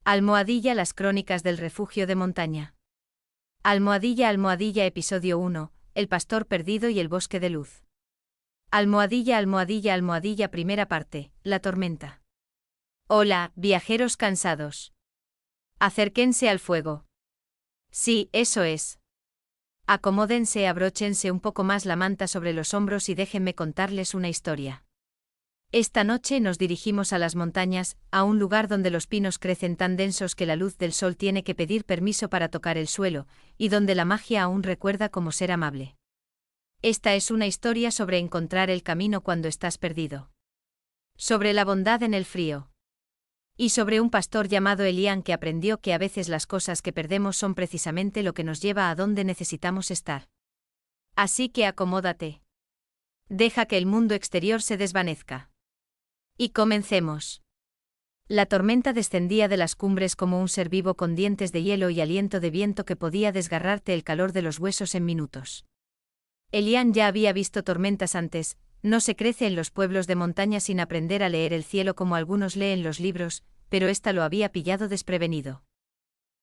Almohadilla Las crónicas del refugio de montaña. Almohadilla Almohadilla Episodio 1, El pastor perdido y el bosque de luz. Almohadilla Almohadilla Almohadilla Primera parte, La tormenta. Hola, viajeros cansados. Acérquense al fuego. Sí, eso es. Acomódense, abróchense un poco más la manta sobre los hombros y déjenme contarles una historia. Esta noche nos dirigimos a las montañas, a un lugar donde los pinos crecen tan densos que la luz del sol tiene que pedir permiso para tocar el suelo, y donde la magia aún recuerda cómo ser amable. Esta es una historia sobre encontrar el camino cuando estás perdido. Sobre la bondad en el frío. Y sobre un pastor llamado Elián que aprendió que a veces las cosas que perdemos son precisamente lo que nos lleva a donde necesitamos estar. Así que acomódate. Deja que el mundo exterior se desvanezca. Y comencemos. La tormenta descendía de las cumbres como un ser vivo con dientes de hielo y aliento de viento que podía desgarrarte el calor de los huesos en minutos. Elián ya había visto tormentas antes. No se crece en los pueblos de montaña sin aprender a leer el cielo como algunos leen los libros, pero ésta lo había pillado desprevenido.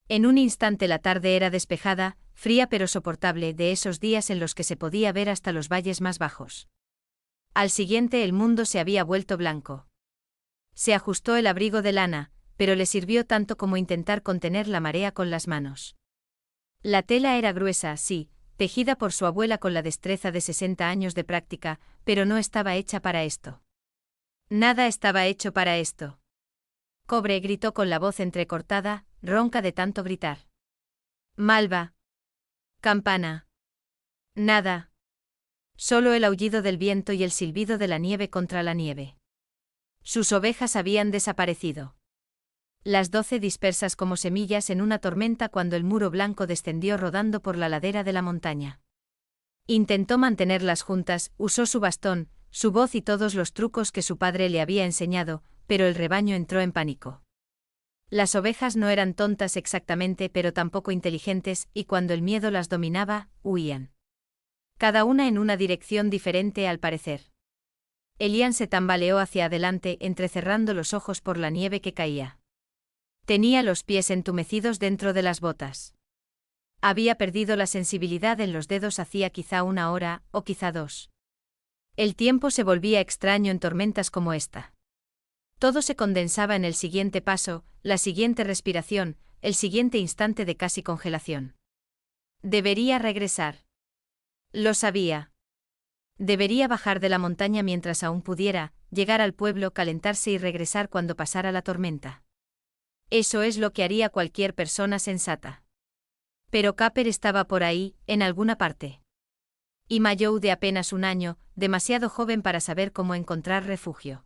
En un instante la tarde era despejada, fría pero soportable, de esos días en los que se podía ver hasta los valles más bajos. Al siguiente el mundo se había vuelto blanco. Se ajustó el abrigo de lana, pero le sirvió tanto como intentar contener la marea con las manos. La tela era gruesa, sí, tejida por su abuela con la destreza de 60 años de práctica, pero no estaba hecha para esto. Nada estaba hecho para esto. Cobre gritó con la voz entrecortada, ronca de tanto gritar. Malva. Campana. Nada. Solo el aullido del viento y el silbido de la nieve contra la nieve. Sus ovejas habían desaparecido. Las 12 dispersas como semillas en una tormenta cuando el muro blanco descendió rodando por la ladera de la montaña. Intentó mantenerlas juntas, usó su bastón, su voz y todos los trucos que su padre le había enseñado, pero el rebaño entró en pánico. Las ovejas no eran tontas exactamente, pero tampoco inteligentes, y cuando el miedo las dominaba, huían. Cada una en una dirección diferente al parecer. Elián se tambaleó hacia adelante, entrecerrando los ojos por la nieve que caía. Tenía los pies entumecidos dentro de las botas. Había perdido la sensibilidad en los dedos hacía quizá una hora, o quizá 2. El tiempo se volvía extraño en tormentas como esta. Todo se condensaba en el siguiente paso, la siguiente respiración, el siguiente instante de casi congelación. Debería regresar. Lo sabía. Debería bajar de la montaña mientras aún pudiera, llegar al pueblo, calentarse y regresar cuando pasara la tormenta. Eso es lo que haría cualquier persona sensata. Pero Caper estaba por ahí, en alguna parte. Y Mayou de apenas un año, demasiado joven para saber cómo encontrar refugio.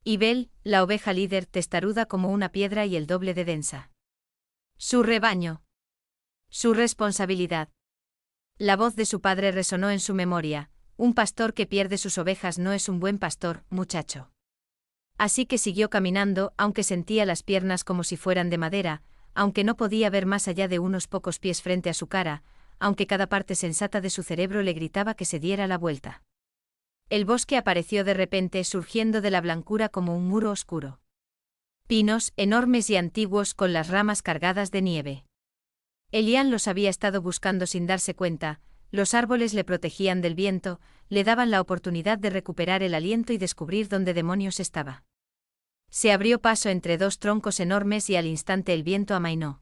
Y Bel, la oveja líder, testaruda como una piedra y el doble de densa. Su rebaño. Su responsabilidad. La voz de su padre resonó en su memoria. Un pastor que pierde sus ovejas no es un buen pastor, muchacho. Así que siguió caminando, aunque sentía las piernas como si fueran de madera, aunque no podía ver más allá de unos pocos pies frente a su cara, aunque cada parte sensata de su cerebro le gritaba que se diera la vuelta. El bosque apareció de repente, surgiendo de la blancura como un muro oscuro. Pinos, enormes y antiguos, con las ramas cargadas de nieve. Elián los había estado buscando sin darse cuenta. Los árboles le protegían del viento, le daban la oportunidad de recuperar el aliento y descubrir dónde demonios estaba. Se abrió paso entre dos troncos enormes y al instante el viento amainó.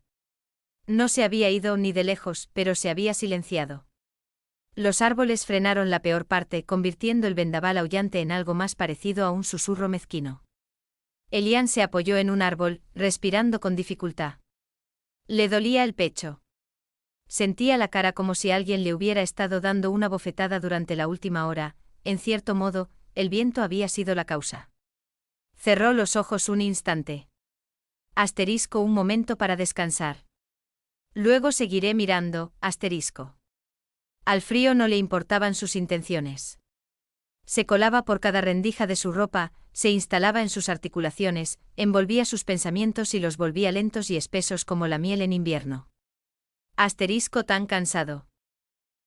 No se había ido ni de lejos, pero se había silenciado. Los árboles frenaron la peor parte, convirtiendo el vendaval aullante en algo más parecido a un susurro mezquino. Elián se apoyó en un árbol, respirando con dificultad. Le dolía el pecho. Sentía la cara como si alguien le hubiera estado dando una bofetada durante la última hora. En cierto modo, el viento había sido la causa. Cerró los ojos un instante. Asterisco un momento para descansar. Luego seguiré mirando, asterisco. Al frío no le importaban sus intenciones. Se colaba por cada rendija de su ropa, se instalaba en sus articulaciones, envolvía sus pensamientos y los volvía lentos y espesos como la miel en invierno. Asterisco tan cansado.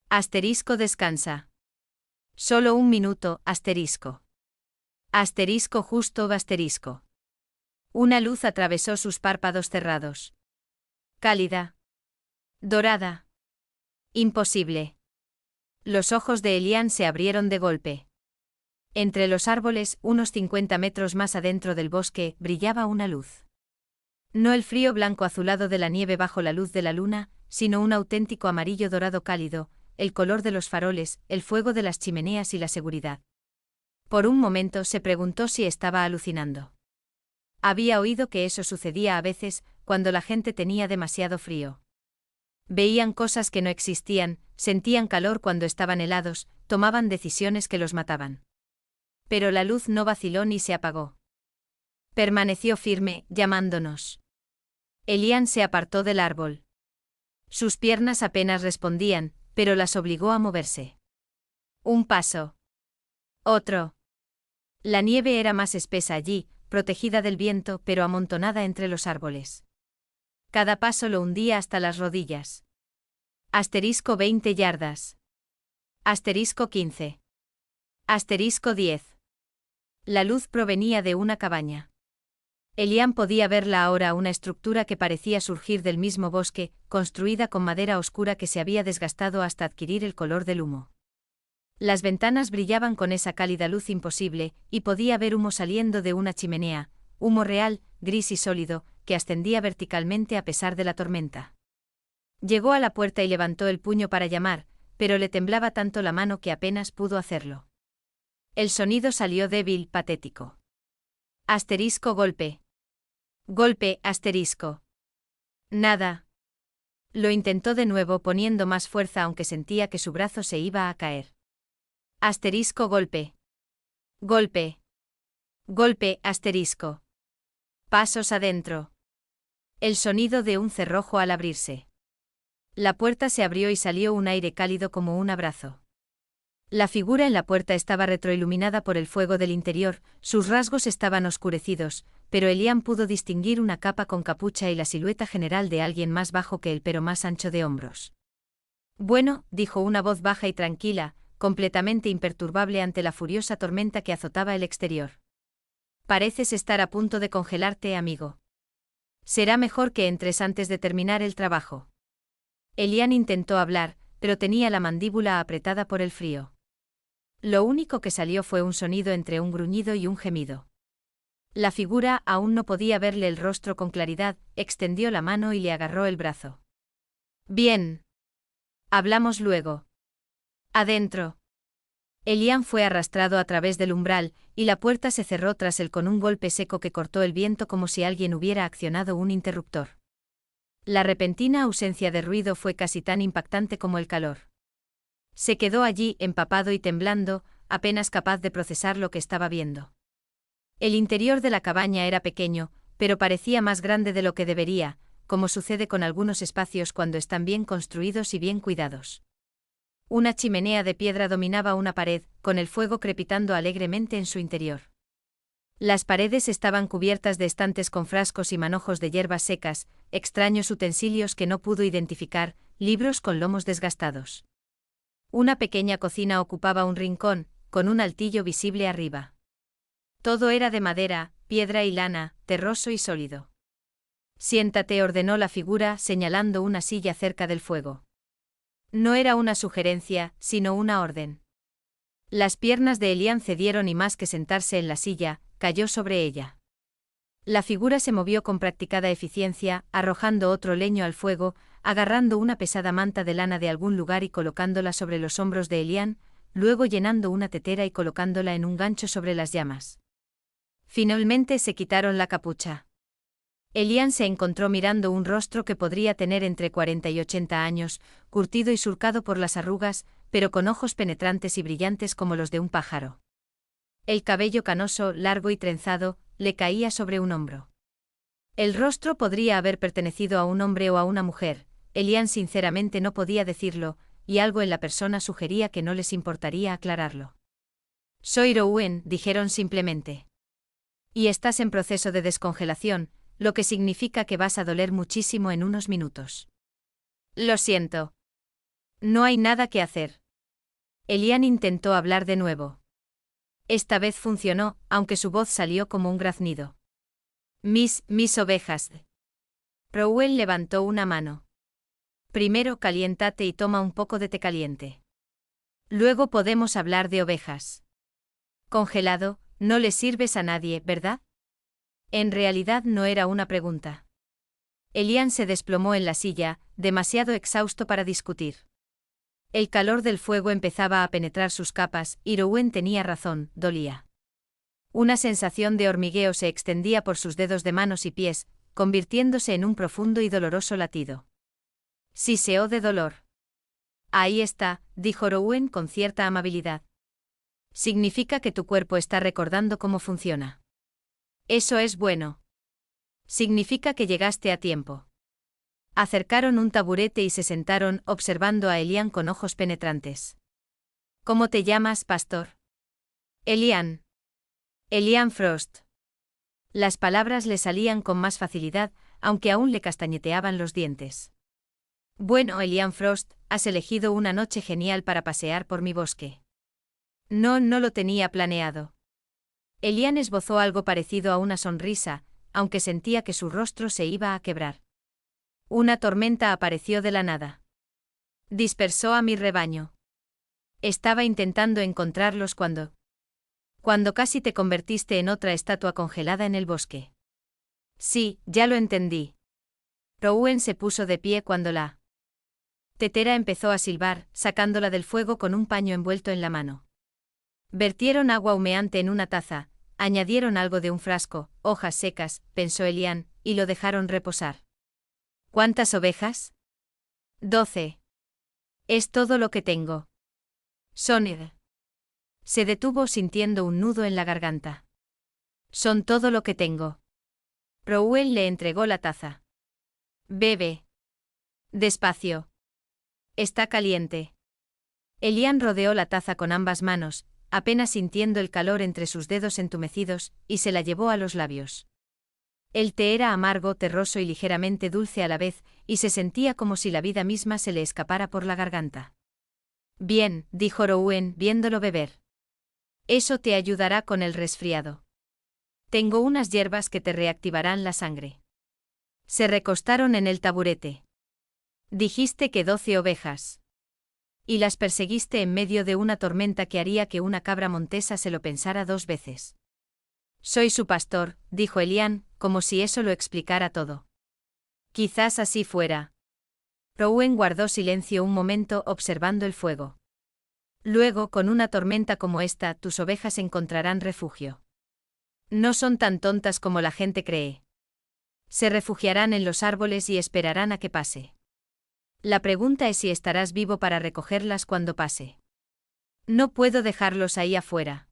Asterisco descansa. Solo un minuto, asterisco. Asterisco justo, asterisco. Una luz atravesó sus párpados cerrados. Cálida. Dorada. Imposible. Los ojos de Elian se abrieron de golpe. Entre los árboles, unos 50 metros más adentro del bosque, brillaba una luz. No el frío blanco azulado de la nieve bajo la luz de la luna, sino un auténtico amarillo dorado cálido, el color de los faroles, el fuego de las chimeneas y la seguridad. Por un momento se preguntó si estaba alucinando. Había oído que eso sucedía a veces, cuando la gente tenía demasiado frío. Veían cosas que no existían, sentían calor cuando estaban helados, tomaban decisiones que los mataban. Pero la luz no vaciló ni se apagó. Permaneció firme, llamándonos. Elian se apartó del árbol. Sus piernas apenas respondían, pero las obligó a moverse. Un paso. Otro. La nieve era más espesa allí, protegida del viento pero amontonada entre los árboles. Cada paso lo hundía hasta las rodillas. Asterisco 20 yardas. Asterisco 15. Asterisco 10. La luz provenía de una cabaña. Elian podía verla ahora, una estructura que parecía surgir del mismo bosque, construida con madera oscura que se había desgastado hasta adquirir el color del humo. Las ventanas brillaban con esa cálida luz imposible, y podía ver humo saliendo de una chimenea, humo real, gris y sólido, que ascendía verticalmente a pesar de la tormenta. Llegó a la puerta y levantó el puño para llamar, pero le temblaba tanto la mano que apenas pudo hacerlo. El sonido salió débil, patético. Asterisco golpe. Golpe, asterisco. Nada. Lo intentó de nuevo poniendo más fuerza aunque sentía que su brazo se iba a caer. Asterisco golpe. Golpe. Golpe, asterisco. Pasos adentro. El sonido de un cerrojo al abrirse. La puerta se abrió y salió un aire cálido como un abrazo. La figura en la puerta estaba retroiluminada por el fuego del interior, sus rasgos estaban oscurecidos, pero Elian pudo distinguir una capa con capucha y la silueta general de alguien más bajo que él pero más ancho de hombros. Bueno, dijo una voz baja y tranquila, completamente imperturbable ante la furiosa tormenta que azotaba el exterior. Pareces estar a punto de congelarte, amigo. Será mejor que entres antes de terminar el trabajo. Elian intentó hablar, pero tenía la mandíbula apretada por el frío. Lo único que salió fue un sonido entre un gruñido y un gemido. La figura, aún no podía verle el rostro con claridad, extendió la mano y le agarró el brazo. Bien. Hablamos luego. Adentro. Elian fue arrastrado a través del umbral, y la puerta se cerró tras él con un golpe seco que cortó el viento como si alguien hubiera accionado un interruptor. La repentina ausencia de ruido fue casi tan impactante como el calor. Se quedó allí, empapado y temblando, apenas capaz de procesar lo que estaba viendo. El interior de la cabaña era pequeño, pero parecía más grande de lo que debería, como sucede con algunos espacios cuando están bien construidos y bien cuidados. Una chimenea de piedra dominaba una pared, con el fuego crepitando alegremente en su interior. Las paredes estaban cubiertas de estantes con frascos y manojos de hierbas secas, extraños utensilios que no pudo identificar, libros con lomos desgastados. Una pequeña cocina ocupaba un rincón, con un altillo visible arriba. Todo era de madera, piedra y lana, terroso y sólido. Siéntate, ordenó la figura, señalando una silla cerca del fuego. No era una sugerencia, sino una orden. Las piernas de Elian cedieron y más que sentarse en la silla, cayó sobre ella. La figura se movió con practicada eficiencia, arrojando otro leño al fuego, agarrando una pesada manta de lana de algún lugar y colocándola sobre los hombros de Elian, luego llenando una tetera y colocándola en un gancho sobre las llamas. Finalmente se quitaron la capucha. Elian se encontró mirando un rostro que podría tener entre 40 y 80 años, curtido y surcado por las arrugas, pero con ojos penetrantes y brillantes como los de un pájaro. El cabello canoso, largo y trenzado, le caía sobre un hombro. El rostro podría haber pertenecido a un hombre o a una mujer, Elian sinceramente no podía decirlo, y algo en la persona sugería que no les importaría aclararlo. Soy Rowan, dijeron simplemente. Y estás en proceso de descongelación, lo que significa que vas a doler muchísimo en unos minutos. Lo siento. No hay nada que hacer. Elian intentó hablar de nuevo. Esta vez funcionó, aunque su voz salió como un graznido. Mis ovejas. Rowell levantó una mano. Primero caliéntate y toma un poco de té caliente. Luego podemos hablar de ovejas. Congelado, no le sirves a nadie, ¿verdad? En realidad no era una pregunta. Elian se desplomó en la silla, demasiado exhausto para discutir. El calor del fuego empezaba a penetrar sus capas, y Rowen tenía razón, dolía. Una sensación de hormigueo se extendía por sus dedos de manos y pies, convirtiéndose en un profundo y doloroso latido. Siseó de dolor. Ahí está, dijo Rowen con cierta amabilidad. Significa que tu cuerpo está recordando cómo funciona. Eso es bueno. Significa que llegaste a tiempo. Acercaron un taburete y se sentaron, observando a Elian con ojos penetrantes. ¿Cómo te llamas, pastor? Elian. Elian Frost. Las palabras le salían con más facilidad, aunque aún le castañeteaban los dientes. Bueno, Elian Frost, has elegido una noche genial para pasear por mi bosque. No lo tenía planeado. Elian esbozó algo parecido a una sonrisa, aunque sentía que su rostro se iba a quebrar. Una tormenta apareció de la nada. Dispersó a mi rebaño. Estaba intentando encontrarlos cuando casi te convertiste en otra estatua congelada en el bosque. Sí, ya lo entendí. Rowen se puso de pie cuando la tetera empezó a silbar, sacándola del fuego con un paño envuelto en la mano. Vertieron agua humeante en una taza, añadieron algo de un frasco, hojas secas, pensó Elian, y lo dejaron reposar. ¿Cuántas ovejas? 12. Es todo lo que tengo. Sonid. Se detuvo sintiendo un nudo en la garganta. Son todo lo que tengo. Rowell le entregó la taza. Bebe. Despacio. Está caliente. Elian rodeó la taza con ambas manos, apenas sintiendo el calor entre sus dedos entumecidos, y se la llevó a los labios. El té era amargo, terroso y ligeramente dulce a la vez, y se sentía como si la vida misma se le escapara por la garganta. Bien, dijo Rowen, viéndolo beber. Eso te ayudará con el resfriado. Tengo unas hierbas que te reactivarán la sangre. Se recostaron en el taburete. Dijiste que 12 ovejas. Y las perseguiste en medio de una tormenta que haría que una cabra montesa se lo pensara 2 veces. Soy su pastor, dijo Elian, como si eso lo explicara todo. Quizás así fuera. Rowen guardó silencio un momento observando el fuego. Luego, con una tormenta como esta, tus ovejas encontrarán refugio. No son tan tontas como la gente cree. Se refugiarán en los árboles y esperarán a que pase. La pregunta es si estarás vivo para recogerlas cuando pase. No puedo dejarlos ahí afuera.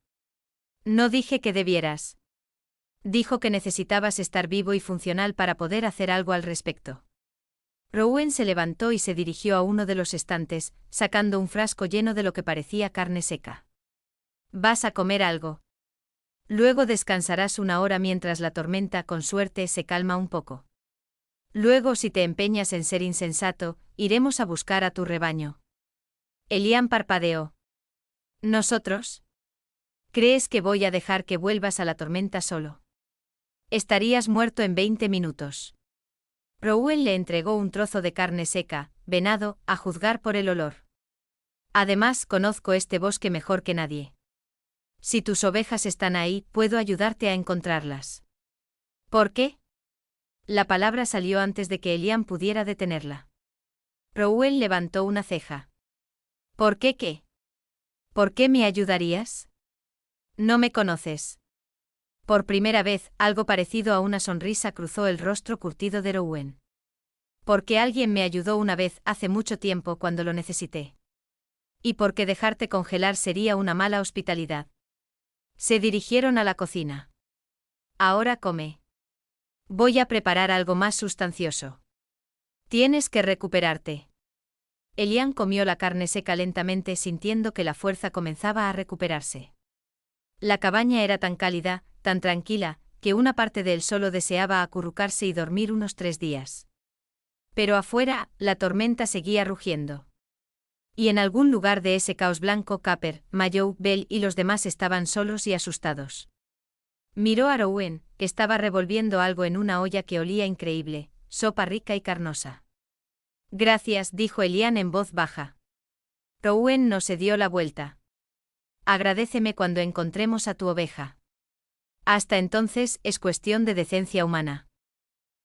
No dije que debieras. Dijo que necesitabas estar vivo y funcional para poder hacer algo al respecto. Rowen se levantó y se dirigió a uno de los estantes, sacando un frasco lleno de lo que parecía carne seca. ¿Vas a comer algo? Luego descansarás 1 hora mientras la tormenta, con suerte, se calma un poco. Luego, si te empeñas en ser insensato, iremos a buscar a tu rebaño. Elian parpadeó. ¿Nosotros? ¿Crees que voy a dejar que vuelvas a la tormenta solo? Estarías muerto en 20 minutos. Rowell le entregó un trozo de carne seca, venado, a juzgar por el olor. Además, conozco este bosque mejor que nadie. Si tus ovejas están ahí, puedo ayudarte a encontrarlas. ¿Por qué? La palabra salió antes de que Elian pudiera detenerla. Rowell levantó una ceja. ¿Por qué qué? ¿Por qué me ayudarías? No me conoces. Por primera vez, algo parecido a una sonrisa cruzó el rostro curtido de Rowen. Porque alguien me ayudó una vez hace mucho tiempo cuando lo necesité. Y porque dejarte congelar sería una mala hospitalidad. Se dirigieron a la cocina. Ahora come. Voy a preparar algo más sustancioso. Tienes que recuperarte. Elian comió la carne seca lentamente sintiendo que la fuerza comenzaba a recuperarse. La cabaña era tan cálida, tan tranquila, que una parte de él solo deseaba acurrucarse y dormir unos 3 días. Pero afuera, la tormenta seguía rugiendo. Y en algún lugar de ese caos blanco, Capper, Mayou, Bell y los demás estaban solos y asustados. Miró a Rowen, que estaba revolviendo algo en una olla que olía increíble, sopa rica y carnosa. Gracias, dijo Elian en voz baja. Rowan no se dio la vuelta. Agradéceme cuando encontremos a tu oveja. Hasta entonces es cuestión de decencia humana.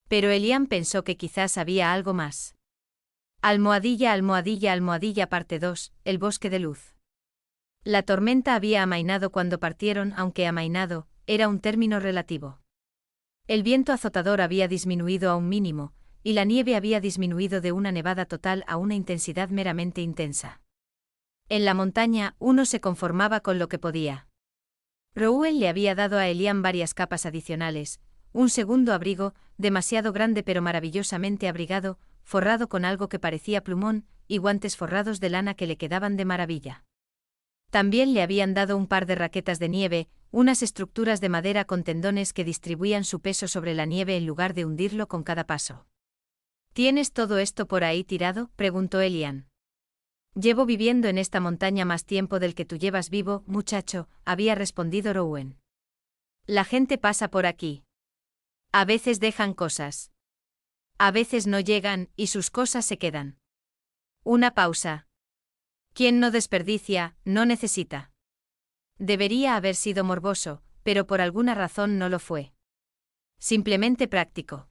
Pero Elian pensó que quizás había algo más. Almohadilla, almohadilla, almohadilla parte 2, el bosque de luz. La tormenta había amainado cuando partieron, aunque amainado era un término relativo. El viento azotador había disminuido a un mínimo, y la nieve había disminuido de una nevada total a una intensidad meramente intensa. En la montaña, uno se conformaba con lo que podía. Rowan le había dado a Elian varias capas adicionales, un segundo abrigo, demasiado grande pero maravillosamente abrigado, forrado con algo que parecía plumón, y guantes forrados de lana que le quedaban de maravilla. También le habían dado un par de raquetas de nieve, unas estructuras de madera con tendones que distribuían su peso sobre la nieve en lugar de hundirlo con cada paso. ¿Tienes todo esto por ahí tirado?, preguntó Elian. Llevo viviendo en esta montaña más tiempo del que tú llevas vivo, muchacho, había respondido Rowan. La gente pasa por aquí. A veces dejan cosas. A veces no llegan, y sus cosas se quedan. Una pausa. Quien no desperdicia, no necesita. Debería haber sido morboso, pero por alguna razón no lo fue. Simplemente práctico.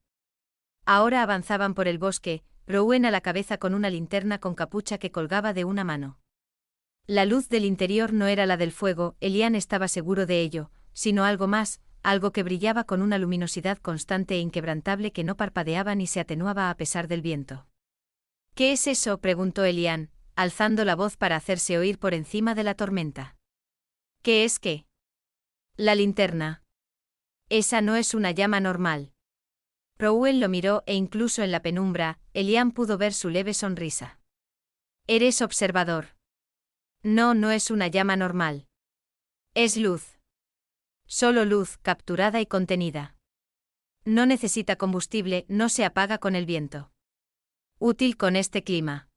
Ahora avanzaban por el bosque, Rowan a la cabeza con una linterna con capucha que colgaba de una mano. La luz del interior no era la del fuego, Elian estaba seguro de ello, sino algo más, algo que brillaba con una luminosidad constante e inquebrantable que no parpadeaba ni se atenuaba a pesar del viento. ¿Qué es eso?, preguntó Elian, alzando la voz para hacerse oír por encima de la tormenta. ¿Qué es qué? La linterna. Esa no es una llama normal. Rowan lo miró e incluso en la penumbra, Elian pudo ver su leve sonrisa. ¿Eres observador? No, no es una llama normal. Es luz. Solo luz, capturada y contenida. No necesita combustible, no se apaga con el viento. Útil con este clima.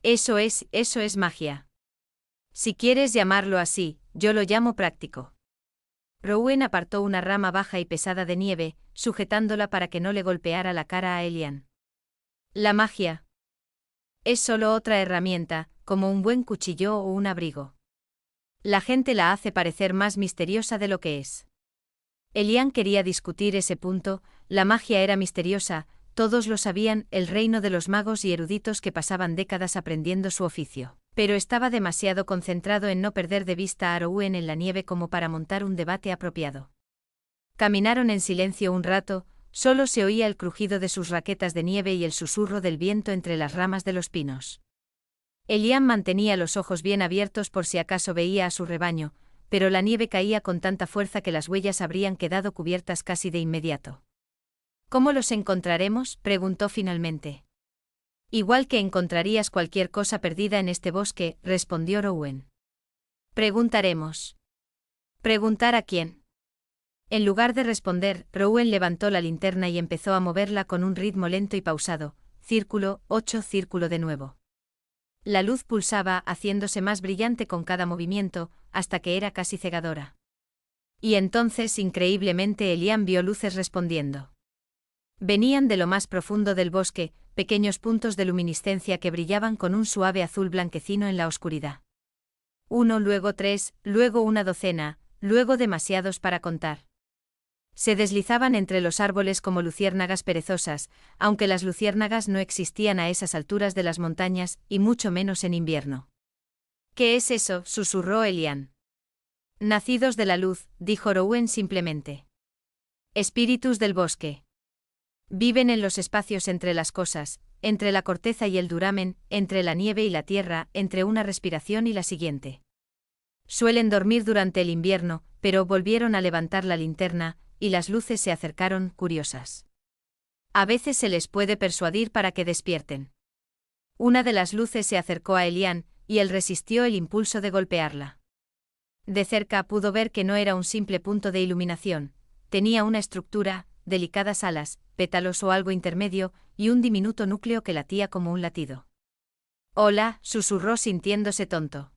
Eso es magia. Si quieres llamarlo así, yo lo llamo práctico. Rowan apartó una rama baja y pesada de nieve, sujetándola para que no le golpeara la cara a Elian. La magia es solo otra herramienta, como un buen cuchillo o un abrigo. La gente la hace parecer más misteriosa de lo que es. Elian quería discutir ese punto, la magia era misteriosa, todos lo sabían, el reino de los magos y eruditos que pasaban décadas aprendiendo su oficio. Pero estaba demasiado concentrado en no perder de vista a Rowan en la nieve como para montar un debate apropiado. Caminaron en silencio un rato, solo se oía el crujido de sus raquetas de nieve y el susurro del viento entre las ramas de los pinos. Elian mantenía los ojos bien abiertos por si acaso veía a su rebaño, pero la nieve caía con tanta fuerza que las huellas habrían quedado cubiertas casi de inmediato. ¿Cómo los encontraremos?, preguntó finalmente. Igual que encontrarías cualquier cosa perdida en este bosque, respondió Rowan. Preguntaremos. ¿Preguntar a quién? En lugar de responder, Rowan levantó la linterna y empezó a moverla con un ritmo lento y pausado, círculo, 8, círculo de nuevo. La luz pulsaba, haciéndose más brillante con cada movimiento, hasta que era casi cegadora. Y entonces, increíblemente, Elian vio luces respondiendo. Venían de lo más profundo del bosque, pequeños puntos de luminiscencia que brillaban con un suave azul blanquecino en la oscuridad. 1, luego 3, luego una docena, luego demasiados para contar. Se deslizaban entre los árboles como luciérnagas perezosas, aunque las luciérnagas no existían a esas alturas de las montañas, y mucho menos en invierno. ¿Qué es eso?, susurró Elian. Nacidos de la luz, dijo Rowan simplemente. Espíritus del bosque. Viven en los espacios entre las cosas, entre la corteza y el duramen, entre la nieve y la tierra, entre una respiración y la siguiente. Suelen dormir durante el invierno, pero volvieron a levantar la linterna, y las luces se acercaron, curiosas. A veces se les puede persuadir para que despierten. Una de las luces se acercó a Elian, y él resistió el impulso de golpearla. De cerca pudo ver que no era un simple punto de iluminación, tenía una estructura, delicadas alas, pétalos o algo intermedio, y un diminuto núcleo que latía como un latido. Hola, susurró sintiéndose tonto.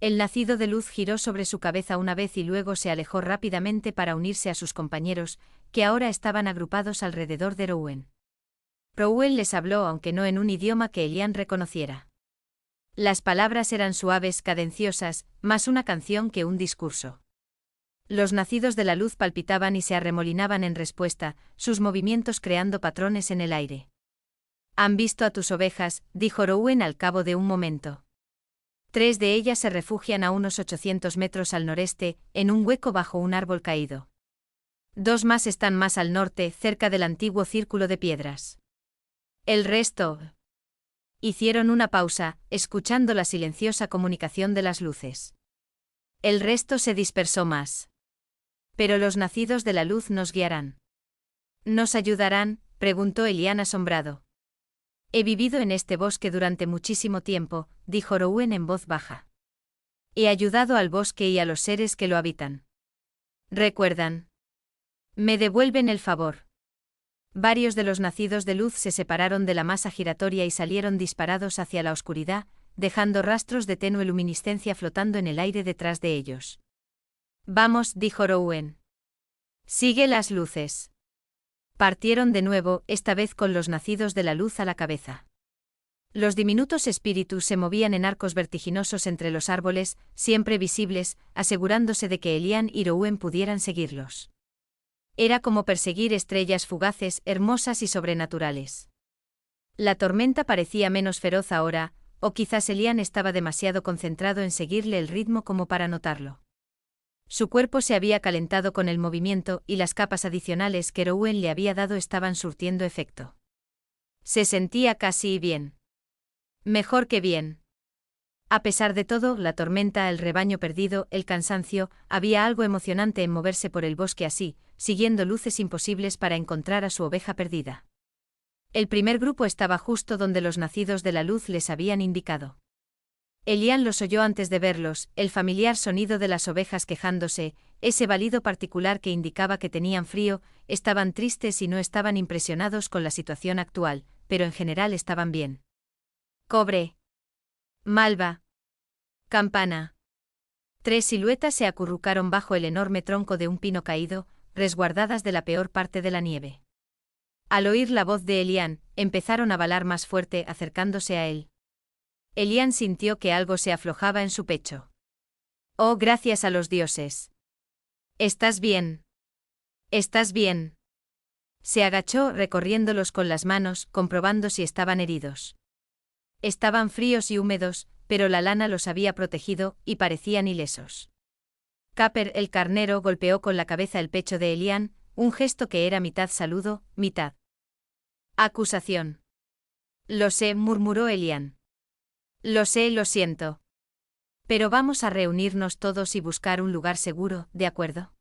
El nacido de luz giró sobre su cabeza una vez y luego se alejó rápidamente para unirse a sus compañeros, que ahora estaban agrupados alrededor de Rowan. Rowan les habló aunque no en un idioma que Elian reconociera. Las palabras eran suaves, cadenciosas, más una canción que un discurso. Los nacidos de la luz palpitaban y se arremolinaban en respuesta, sus movimientos creando patrones en el aire. «Han visto a tus ovejas», dijo Rowan al cabo de un momento. 3 de ellas se refugian a unos 800 metros al noreste, en un hueco bajo un árbol caído. 2 más están más al norte, cerca del antiguo círculo de piedras. El resto... Hicieron una pausa, escuchando la silenciosa comunicación de las luces. El resto se dispersó más. Pero los nacidos de la luz nos guiarán. ¿Nos ayudarán?, preguntó Elian asombrado. He vivido en este bosque durante muchísimo tiempo, dijo Rowan en voz baja. He ayudado al bosque y a los seres que lo habitan. ¿Recuerdan? Me devuelven el favor. Varios de los nacidos de luz se separaron de la masa giratoria y salieron disparados hacia la oscuridad, dejando rastros de tenue luminiscencia flotando en el aire detrás de ellos. Vamos, dijo Rowan. Sigue las luces. Partieron de nuevo, esta vez con los nacidos de la luz a la cabeza. Los diminutos espíritus se movían en arcos vertiginosos entre los árboles, siempre visibles, asegurándose de que Elian y Rowan pudieran seguirlos. Era como perseguir estrellas fugaces, hermosas y sobrenaturales. La tormenta parecía menos feroz ahora, o quizás Elian estaba demasiado concentrado en seguirle el ritmo como para notarlo. Su cuerpo se había calentado con el movimiento y las capas adicionales que Rowan le había dado estaban surtiendo efecto. Se sentía casi bien. Mejor que bien. A pesar de todo, la tormenta, el rebaño perdido, el cansancio, había algo emocionante en moverse por el bosque así, siguiendo luces imposibles para encontrar a su oveja perdida. El primer grupo estaba justo donde los nacidos de la luz les habían indicado. Elian los oyó antes de verlos, el familiar sonido de las ovejas quejándose, ese balido particular que indicaba que tenían frío, estaban tristes y no estaban impresionados con la situación actual, pero en general estaban bien. Cobre. Malva. Campana. 3 siluetas se acurrucaron bajo el enorme tronco de un pino caído, resguardadas de la peor parte de la nieve. Al oír la voz de Elian, empezaron a balar más fuerte, acercándose a él. Elian sintió que algo se aflojaba en su pecho. «Oh, gracias a los dioses. ¿Estás bien? ¿Estás bien?» Se agachó, recorriéndolos con las manos, comprobando si estaban heridos. Estaban fríos y húmedos, pero la lana los había protegido, y parecían ilesos. Caper, el carnero, golpeó con la cabeza el pecho de Elian, un gesto que era mitad saludo, mitad acusación. «Lo sé», murmuró Elian. «Lo sé, lo siento. Pero vamos a reunirnos todos y buscar un lugar seguro, ¿de acuerdo?»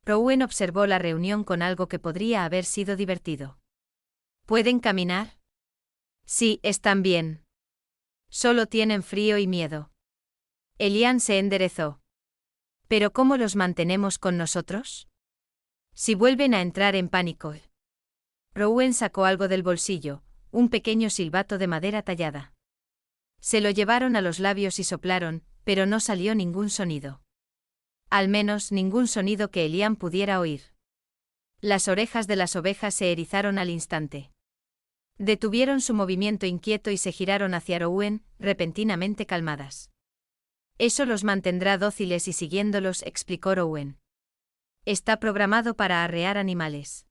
Rowan observó la reunión con algo que podría haber sido divertido. ¿Pueden caminar? Sí, están bien. Solo tienen frío y miedo. Elian se enderezó. ¿Pero cómo los mantenemos con nosotros? Si vuelven a entrar en pánico. Rowan sacó algo del bolsillo, un pequeño silbato de madera tallada. Se lo llevaron a los labios y soplaron, pero no salió ningún sonido. Al menos ningún sonido que Elian pudiera oír. Las orejas de las ovejas se erizaron al instante. Detuvieron su movimiento inquieto y se giraron hacia Rowan, repentinamente calmadas. Eso los mantendrá dóciles y siguiéndolos, explicó Rowan. Está programado para arrear animales.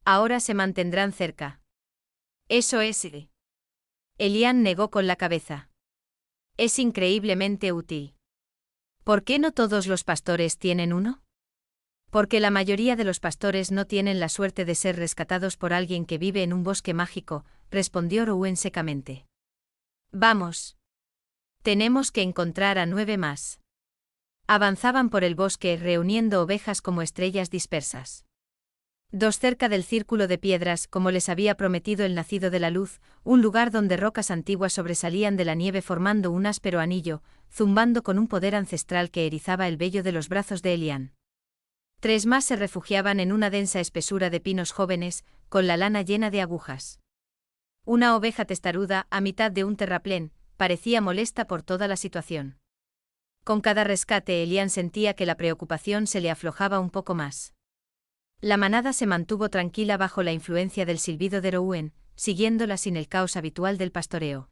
Ahora se mantendrán cerca. Eso es. Elian negó con la cabeza. Es increíblemente útil. ¿Por qué no todos los pastores tienen uno? Porque la mayoría de los pastores no tienen la suerte de ser rescatados por alguien que vive en un bosque mágico, respondió Rowan secamente. Vamos. Tenemos que encontrar a 9 más. Avanzaban por el bosque reuniendo ovejas como estrellas dispersas. 2 cerca del círculo de piedras, como les había prometido el nacido de la luz, un lugar donde rocas antiguas sobresalían de la nieve formando un áspero anillo, zumbando con un poder ancestral que erizaba el vello de los brazos de Elian. 3 más se refugiaban en una densa espesura de pinos jóvenes, con la lana llena de agujas. Una oveja testaruda, a mitad de un terraplén, parecía molesta por toda la situación. Con cada rescate Elian sentía que la preocupación se le aflojaba un poco más. La manada se mantuvo tranquila bajo la influencia del silbido de Rowan, siguiéndola sin el caos habitual del pastoreo.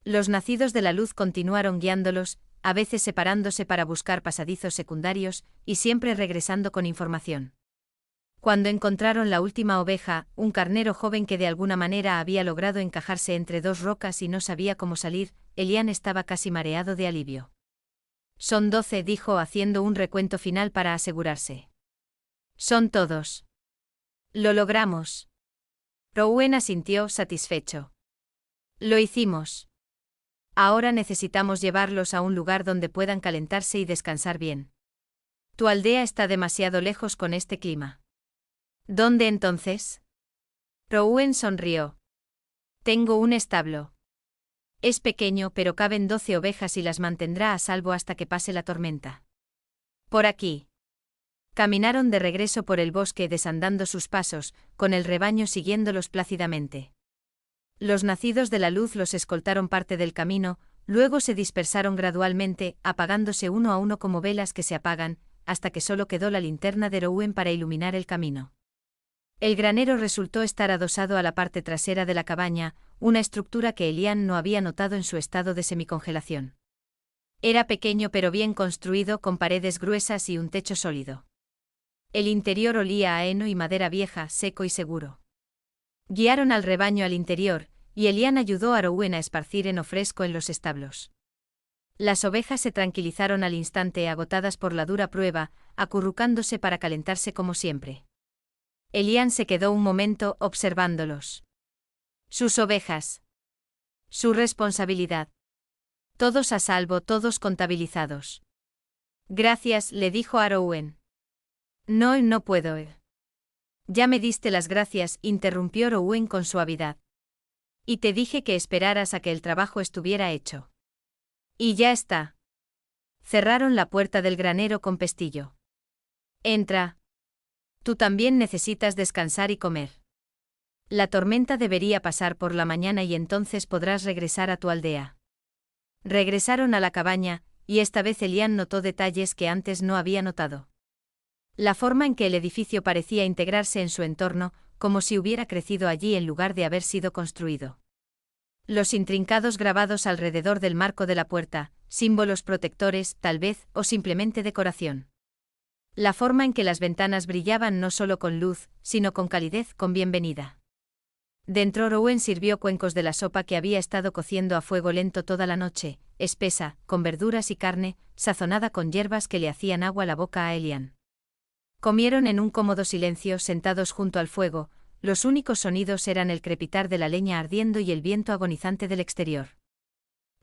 Los nacidos de la luz continuaron guiándolos, a veces separándose para buscar pasadizos secundarios, y siempre regresando con información. Cuando encontraron la última oveja, un carnero joven que de alguna manera había logrado encajarse entre dos rocas y no sabía cómo salir, Elian estaba casi mareado de alivio. Son 12, dijo haciendo un recuento final para asegurarse. Son todos. Lo logramos. Rowan asintió satisfecho. Lo hicimos. Ahora necesitamos llevarlos a un lugar donde puedan calentarse y descansar bien. Tu aldea está demasiado lejos con este clima. ¿Dónde entonces? Rowan sonrió. Tengo un establo. Es pequeño pero caben 12 ovejas y las mantendrá a salvo hasta que pase la tormenta. Por aquí. Caminaron de regreso por el bosque desandando sus pasos, con el rebaño siguiéndolos plácidamente. Los nacidos de la luz los escoltaron parte del camino, luego se dispersaron gradualmente, apagándose uno a uno como velas que se apagan, hasta que solo quedó la linterna de Rowan para iluminar el camino. El granero resultó estar adosado a la parte trasera de la cabaña, una estructura que Elian no había notado en su estado de semicongelación. Era pequeño pero bien construido con paredes gruesas y un techo sólido. El interior olía a heno y madera vieja, seco y seguro. Guiaron al rebaño al interior, y Elian ayudó a Rowan a esparcir heno fresco en los establos. Las ovejas se tranquilizaron al instante agotadas por la dura prueba, acurrucándose para calentarse como siempre. Elian se quedó un momento observándolos. Sus ovejas. Su responsabilidad. Todos a salvo, todos contabilizados. Gracias, le dijo a Rowan. No puedo. Ya me diste las gracias, interrumpió Rowan con suavidad. Y te dije que esperaras a que el trabajo estuviera hecho. Y ya está. Cerraron la puerta del granero con pestillo. Entra. Tú también necesitas descansar y comer. La tormenta debería pasar por la mañana y entonces podrás regresar a tu aldea. Regresaron a la cabaña, y esta vez Elian notó detalles que antes no había notado. La forma en que el edificio parecía integrarse en su entorno, como si hubiera crecido allí en lugar de haber sido construido. Los intrincados grabados alrededor del marco de la puerta, símbolos protectores, tal vez, o simplemente decoración. La forma en que las ventanas brillaban no solo con luz, sino con calidez, con bienvenida. Dentro Rowan sirvió cuencos de la sopa que había estado cociendo a fuego lento toda la noche, espesa, con verduras y carne, sazonada con hierbas que le hacían agua la boca a Elian. Comieron en un cómodo silencio sentados junto al fuego, los únicos sonidos eran el crepitar de la leña ardiendo y el viento agonizante del exterior.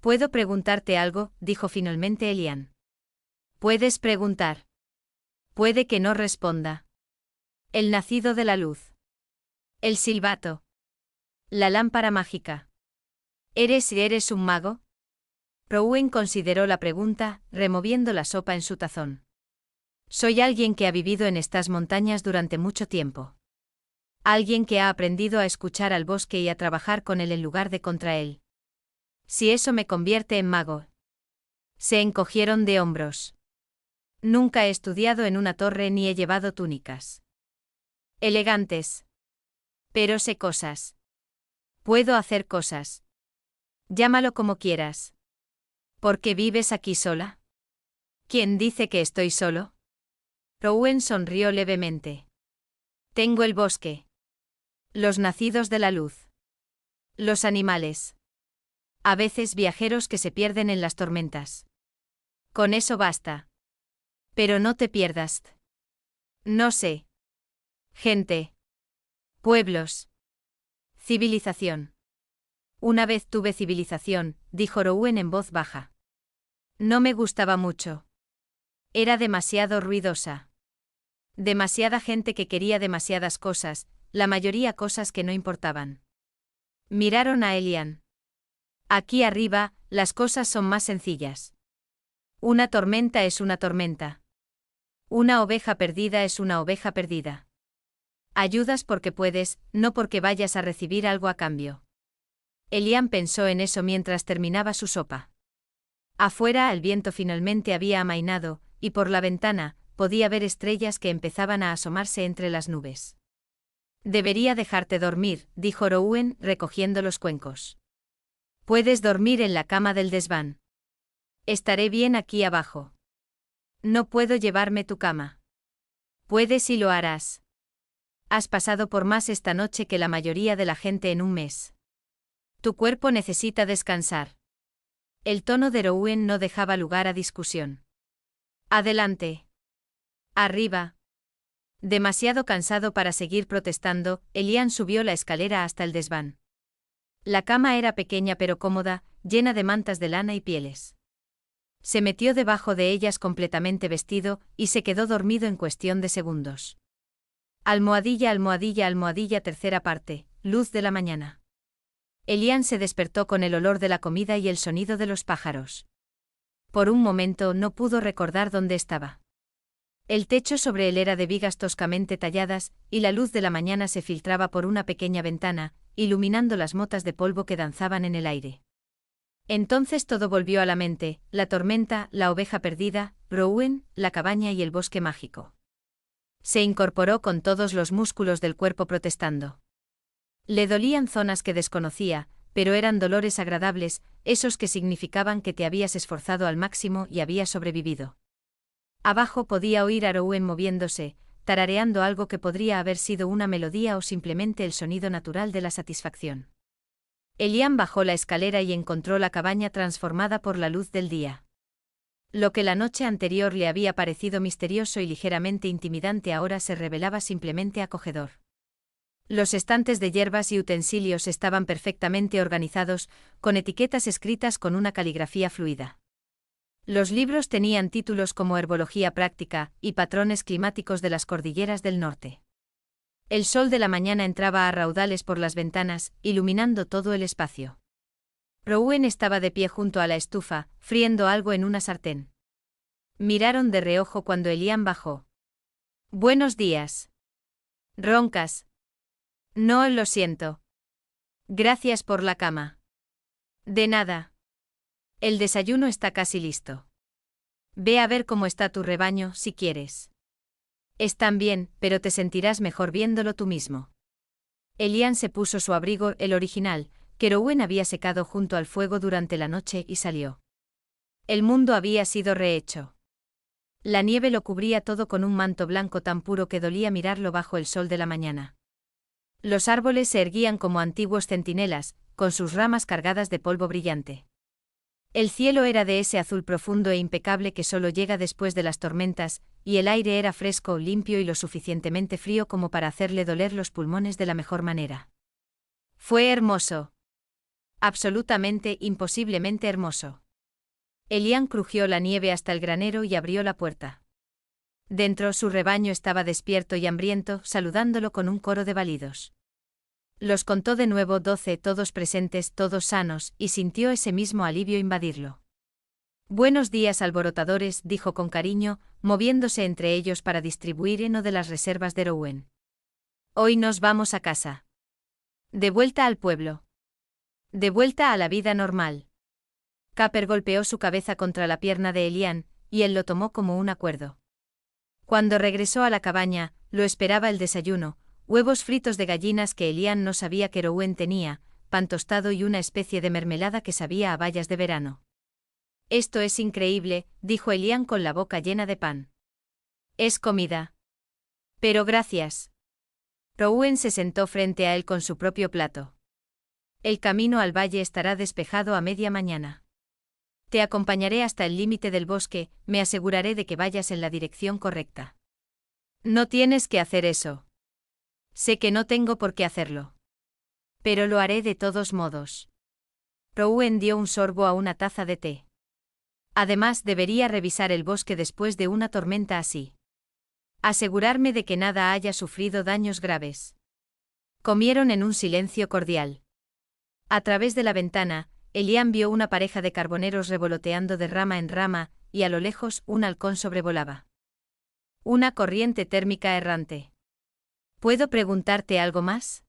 ¿Puedo preguntarte algo?, dijo finalmente Elian. Puedes preguntar. Puede que no responda. El nacido de la luz. El silbato. La lámpara mágica. ¿Eres un mago? Rowan consideró la pregunta, removiendo la sopa en su tazón. Soy alguien que ha vivido en estas montañas durante mucho tiempo. Alguien que ha aprendido a escuchar al bosque y a trabajar con él en lugar de contra él. Si eso me convierte en mago. Se encogieron de hombros. Nunca he estudiado en una torre ni he llevado túnicas elegantes. Pero sé cosas. Puedo hacer cosas. Llámalo como quieras. ¿Por qué vives aquí sola? ¿Quién dice que estoy solo? Rowan sonrió levemente. Tengo el bosque. Los nacidos de la luz. Los animales. A veces viajeros que se pierden en las tormentas. Con eso basta. Pero no te pierdas. No sé. Gente. Pueblos. Civilización. Una vez tuve civilización, dijo Rowan en voz baja. No me gustaba mucho. Era demasiado ruidosa. Demasiada gente que quería demasiadas cosas, la mayoría cosas que no importaban. Miraron a Elian. Aquí arriba, las cosas son más sencillas. Una tormenta es una tormenta. Una oveja perdida es una oveja perdida. Ayudas porque puedes, no porque vayas a recibir algo a cambio. Elian pensó en eso mientras terminaba su sopa. Afuera el viento finalmente había amainado, y por la ventana, podía ver estrellas que empezaban a asomarse entre las nubes. Debería dejarte dormir, dijo Rowan, recogiendo los cuencos. Puedes dormir en la cama del desván. Estaré bien aquí abajo. No puedo llevarme tu cama. Puedes y lo harás. Has pasado por más esta noche que la mayoría de la gente en un mes. Tu cuerpo necesita descansar. El tono de Rowan no dejaba lugar a discusión. Adelante. Arriba. Demasiado cansado para seguir protestando, Elian subió la escalera hasta el desván. La cama era pequeña pero cómoda, llena de mantas de lana y pieles. Se metió debajo de ellas completamente vestido, y se quedó dormido en cuestión de segundos. Almohadilla, almohadilla, almohadilla, tercera parte, luz de la mañana. Elian se despertó con el olor de la comida y el sonido de los pájaros. Por un momento no pudo recordar dónde estaba. El techo sobre él era de vigas toscamente talladas, y la luz de la mañana se filtraba por una pequeña ventana, iluminando las motas de polvo que danzaban en el aire. Entonces todo volvió a la mente: la tormenta, la oveja perdida, Rowan, la cabaña y el bosque mágico. Se incorporó con todos los músculos del cuerpo protestando. Le dolían zonas que desconocía, pero eran dolores agradables, esos que significaban que te habías esforzado al máximo y habías sobrevivido. Abajo podía oír a Rowan moviéndose, tarareando algo que podría haber sido una melodía o simplemente el sonido natural de la satisfacción. Elian bajó la escalera y encontró la cabaña transformada por la luz del día. Lo que la noche anterior le había parecido misterioso y ligeramente intimidante ahora se revelaba simplemente acogedor. Los estantes de hierbas y utensilios estaban perfectamente organizados, con etiquetas escritas con una caligrafía fluida. Los libros tenían títulos como Herbología práctica y Patrones climáticos de las cordilleras del norte. El sol de la mañana entraba a raudales por las ventanas, iluminando todo el espacio. Rowan estaba de pie junto a la estufa, friendo algo en una sartén. Miraron de reojo cuando Elian bajó. «Buenos días». «Roncas». «No, lo siento». «Gracias por la cama». «De nada». «El desayuno está casi listo. Ve a ver cómo está tu rebaño, si quieres». «Están bien, pero te sentirás mejor viéndolo tú mismo». Elian se puso su abrigo, el original, que Rowan había secado junto al fuego durante la noche, y salió. El mundo había sido rehecho. La nieve lo cubría todo con un manto blanco tan puro que dolía mirarlo bajo el sol de la mañana. Los árboles se erguían como antiguos centinelas, con sus ramas cargadas de polvo brillante. El cielo era de ese azul profundo e impecable que solo llega después de las tormentas, y el aire era fresco, limpio y lo suficientemente frío como para hacerle doler los pulmones de la mejor manera. Fue hermoso. Absolutamente, imposiblemente hermoso. Elian crujió la nieve hasta el granero y abrió la puerta. Dentro su rebaño estaba despierto y hambriento, saludándolo con un coro de balidos. Los contó de nuevo 12, todos presentes, todos sanos, y sintió ese mismo alivio invadirlo. «Buenos días, alborotadores», dijo con cariño, moviéndose entre ellos para distribuir heno de las reservas de Rowan. «Hoy nos vamos a casa. De vuelta al pueblo. De vuelta a la vida normal». Capper golpeó su cabeza contra la pierna de Elian, y él lo tomó como un acuerdo. Cuando regresó a la cabaña, lo esperaba el desayuno: huevos fritos de gallinas que Elian no sabía que Rowan tenía, pan tostado y una especie de mermelada que sabía a bayas de verano. «Esto es increíble», dijo Elian con la boca llena de pan. «Es comida». «Pero gracias». Rowan se sentó frente a él con su propio plato. «El camino al valle estará despejado a media mañana. Te acompañaré hasta el límite del bosque, me aseguraré de que vayas en la dirección correcta». «No tienes que hacer eso». «Sé que no tengo por qué hacerlo. Pero lo haré de todos modos». Rowan dio un sorbo a una taza de té. «Además, debería revisar el bosque después de una tormenta así. Asegurarme de que nada haya sufrido daños graves». Comieron en un silencio cordial. A través de la ventana, Elian vio una pareja de carboneros revoloteando de rama en rama, y a lo lejos un halcón sobrevolaba. «Una corriente térmica errante». «¿Puedo preguntarte algo más?»,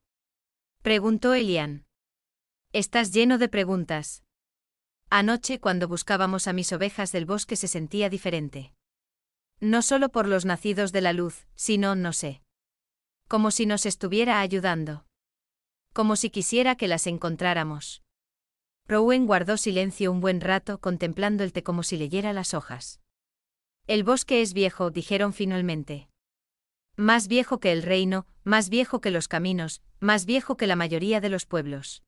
preguntó Elian. «Estás lleno de preguntas». Anoche cuando buscábamos a mis ovejas del bosque se sentía diferente. No solo por los nacidos de la luz, sino, no sé. Como si nos estuviera ayudando. Como si quisiera que las encontráramos. Rowan guardó silencio un buen rato contemplando el té como si leyera las hojas. El bosque es viejo, dijeron finalmente. Más viejo que el reino, más viejo que los caminos, más viejo que la mayoría de los pueblos.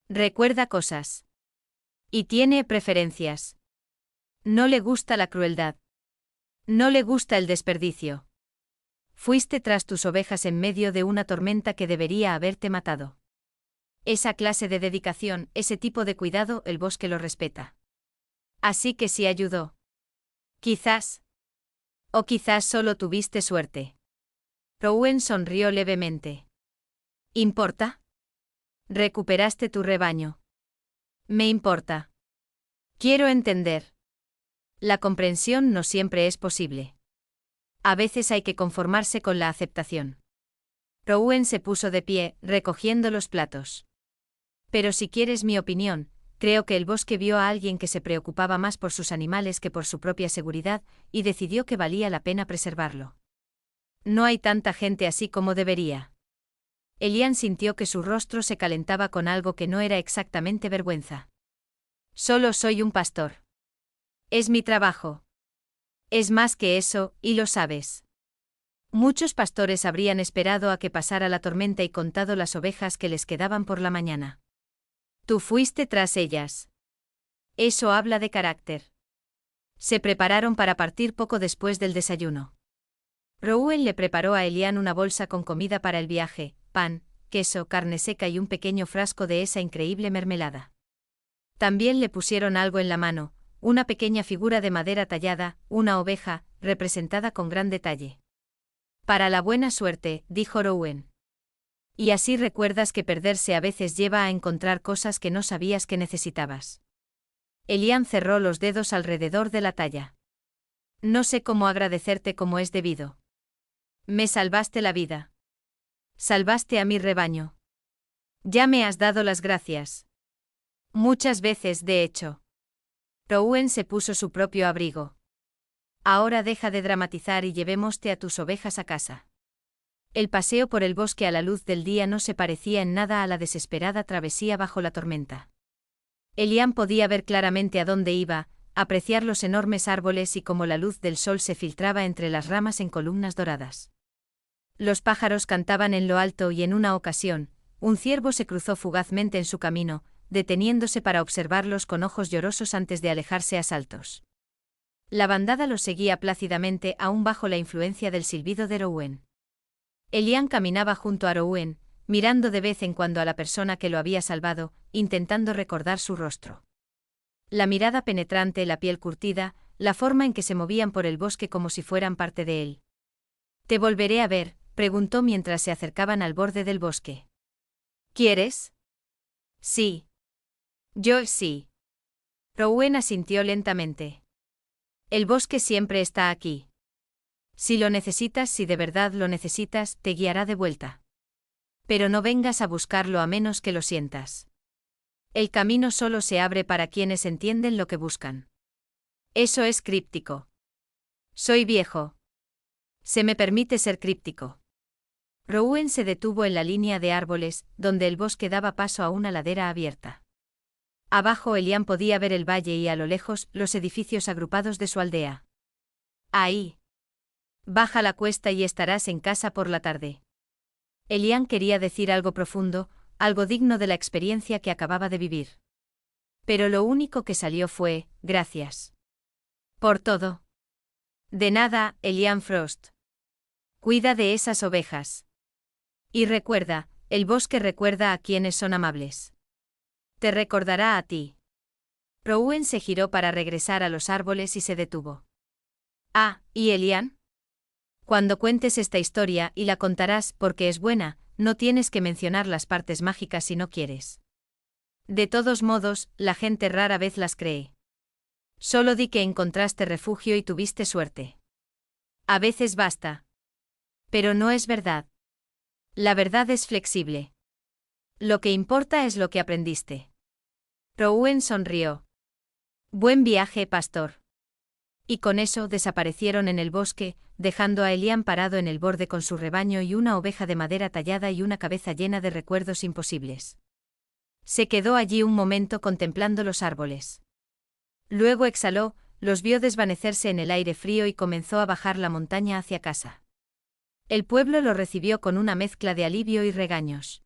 Recuerda cosas. Y tiene preferencias. No le gusta la crueldad. No le gusta el desperdicio. Fuiste tras tus ovejas en medio de una tormenta que debería haberte matado. Esa clase de dedicación, ese tipo de cuidado, el bosque lo respeta. Así que sí ayudó. Quizás. O quizás solo tuviste suerte. Rowan sonrió levemente. ¿Importa? Recuperaste tu rebaño. Me importa. Quiero entender. La comprensión no siempre es posible. A veces hay que conformarse con la aceptación. Rowan se puso de pie, recogiendo los platos. Pero si quieres mi opinión, creo que el bosque vio a alguien que se preocupaba más por sus animales que por su propia seguridad, y decidió que valía la pena preservarlo. No hay tanta gente así como debería. Elian sintió que su rostro se calentaba con algo que no era exactamente vergüenza. Solo soy un pastor. Es mi trabajo. Es más que eso, y lo sabes. Muchos pastores habrían esperado a que pasara la tormenta y contado las ovejas que les quedaban por la mañana. Tú fuiste tras ellas. Eso habla de carácter. Se prepararon para partir poco después del desayuno. Rowan le preparó a Elian una bolsa con comida para el viaje, pan, queso, carne seca y un pequeño frasco de esa increíble mermelada. También le pusieron algo en la mano, una pequeña figura de madera tallada, una oveja, representada con gran detalle. Para la buena suerte, dijo Rowan. Y así recuerdas que perderse a veces lleva a encontrar cosas que no sabías que necesitabas. Elian cerró los dedos alrededor de la talla. No sé cómo agradecerte como es debido. Me salvaste la vida. Salvaste a mi rebaño. Ya me has dado las gracias. Muchas veces, de hecho. Rowan se puso su propio abrigo. Ahora deja de dramatizar y llevémoste a tus ovejas a casa. El paseo por el bosque a la luz del día no se parecía en nada a la desesperada travesía bajo la tormenta. Elian podía ver claramente a dónde iba, apreciar los enormes árboles y cómo la luz del sol se filtraba entre las ramas en columnas doradas. Los pájaros cantaban en lo alto y en una ocasión, un ciervo se cruzó fugazmente en su camino, deteniéndose para observarlos con ojos llorosos antes de alejarse a saltos. La bandada los seguía plácidamente aún bajo la influencia del silbido de Rowan. Elian caminaba junto a Rowan, mirando de vez en cuando a la persona que lo había salvado, intentando recordar su rostro. La mirada penetrante, la piel curtida, la forma en que se movían por el bosque como si fueran parte de él. «¿Te volveré a ver?», preguntó mientras se acercaban al borde del bosque. «¿Quieres?» «Sí». «Yo sí». Rowan asintió lentamente. «El bosque siempre está aquí. Si lo necesitas, si de verdad lo necesitas, te guiará de vuelta. Pero no vengas a buscarlo a menos que lo sientas. El camino solo se abre para quienes entienden lo que buscan». Eso es críptico. Soy viejo. Se me permite ser críptico. Rowan se detuvo en la línea de árboles, donde el bosque daba paso a una ladera abierta. Abajo Elian podía ver el valle y a lo lejos los edificios agrupados de su aldea. Ahí. Baja la cuesta y estarás en casa por la tarde. Elian quería decir algo profundo, algo digno de la experiencia que acababa de vivir. Pero lo único que salió fue, gracias. Por todo. De nada, Elian Frost. Cuida de esas ovejas. Y recuerda, el bosque recuerda a quienes son amables. Te recordará a ti. Rowan se giró para regresar a los árboles y se detuvo. Ah, ¿y Elian? Cuando cuentes esta historia y la contarás porque es buena, no tienes que mencionar las partes mágicas si no quieres. De todos modos, la gente rara vez las cree. Solo di que encontraste refugio y tuviste suerte. A veces basta. Pero no es verdad. La verdad es flexible. Lo que importa es lo que aprendiste. Rowan sonrió. Buen viaje, pastor. Y con eso desaparecieron en el bosque, dejando a Elián parado en el borde con su rebaño y una oveja de madera tallada y una cabeza llena de recuerdos imposibles. Se quedó allí un momento contemplando los árboles. Luego exhaló, los vio desvanecerse en el aire frío y comenzó a bajar la montaña hacia casa. El pueblo lo recibió con una mezcla de alivio y regaños.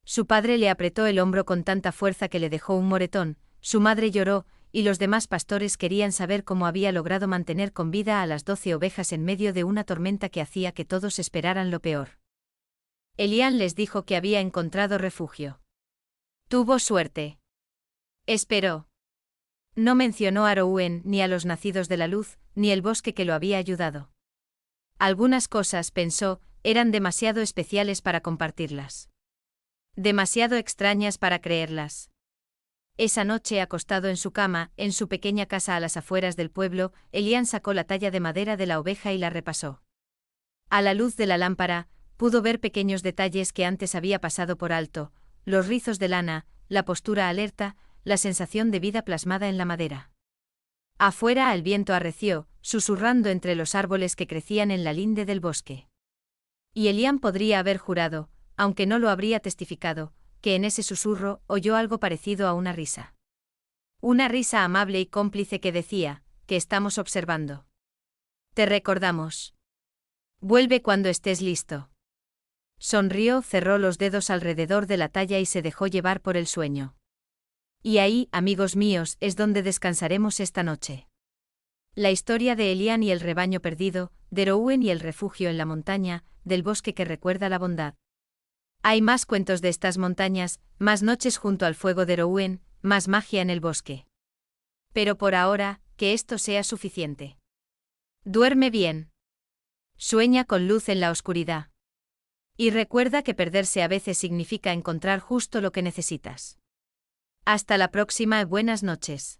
Su padre le apretó el hombro con tanta fuerza que le dejó un moretón, su madre lloró, y los demás pastores querían saber cómo había logrado mantener con vida a las 12 ovejas en medio de una tormenta que hacía que todos esperaran lo peor. Elián les dijo que había encontrado refugio. Tuvo suerte. Esperó. No mencionó a Reuén ni a los nacidos de la luz, ni el bosque que lo había ayudado. Algunas cosas, pensó, eran demasiado especiales para compartirlas. Demasiado extrañas para creerlas. Esa noche, acostado en su cama, en su pequeña casa a las afueras del pueblo, Elián sacó la talla de madera de la oveja y la repasó. A la luz de la lámpara, pudo ver pequeños detalles que antes había pasado por alto, los rizos de lana, la postura alerta, la sensación de vida plasmada en la madera. Afuera el viento arreció, susurrando entre los árboles que crecían en la linde del bosque. Y Elián podría haber jurado, aunque no lo habría testificado, que en ese susurro oyó algo parecido a una risa. Una risa amable y cómplice que decía, que estamos observando. Te recordamos. Vuelve cuando estés listo. Sonrió, cerró los dedos alrededor de la talla y se dejó llevar por el sueño. Y ahí, amigos míos, es donde descansaremos esta noche. La historia de Elián y el rebaño perdido, de Reuén y el refugio en la montaña, del bosque que recuerda la bondad. Hay más cuentos de estas montañas, más noches junto al fuego de Reuén, más magia en el bosque. Pero por ahora, que esto sea suficiente. Duerme bien. Sueña con luz en la oscuridad. Y recuerda que perderse a veces significa encontrar justo lo que necesitas. Hasta la próxima y buenas noches.